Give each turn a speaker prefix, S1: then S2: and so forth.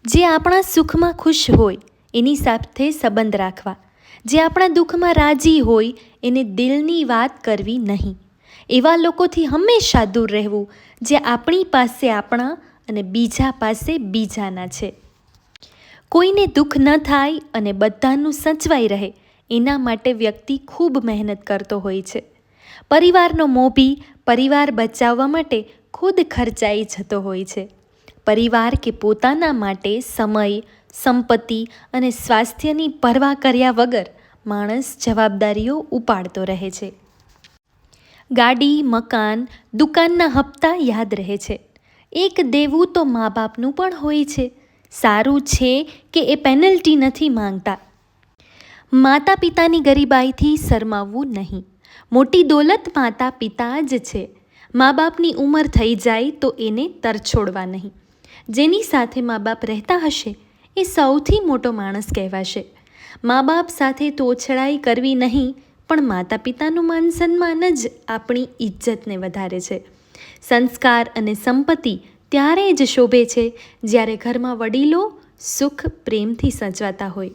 S1: જે આપણા સુખમાં ખુશ હોય એની સાથે સંબંધ રાખવા, જે આપણા દુઃખમાં રાજી હોય એને દિલની વાત કરવી નહીં. એવા લોકોથી હંમેશા દૂર રહેવું જે આપણી પાસે આપણા અને બીજા પાસે બીજાના છે. કોઈને દુઃખ ન થાય અને બધાનું સચવાઈ રહે એના માટે વ્યક્તિ ખૂબ મહેનત કરતો હોય છે. પરિવારનો મોભી પરિવાર બચાવવા માટે ખુદ ખર્ચાઈ જતો હોય છે. પરિવાર કે પોતાના માટે સમય, સંપત્તિ અને સ્વાસ્થ્યની પરવા કર્યા વગર માણસ જવાબદારીઓ ઉપાડતો રહે છે. ગાડી, મકાન, દુકાનના હપ્તા યાદ રહે છે. એક દેવું તો મા બાપનું પણ હોય છે. સારું છે કે એ પેનલ્ટી નથી માંગતા. માતા પિતાની ગરીબાઈથી શરમાવવું નહીં. મોટી દોલત માતા પિતા જ છે. મા બાપની ઉંમર થઈ જાય તો એને તરછોડવા નહીં. જેની સાથે મા બાપ રહેતા હશે એ સૌથી મોટો માણસ કહેવાશે. મા બાપ સાથે તોછડાઈ કરવી નહીં, પણ માતા પિતાનું માન સન્માન જ આપણી ઇજ્જતને વધારે છે. સંસ્કાર અને સંપત્તિ ત્યારે જ શોભે છે જ્યારે ઘરમાં વડીલો સુખ પ્રેમથી સચવાતા હોય.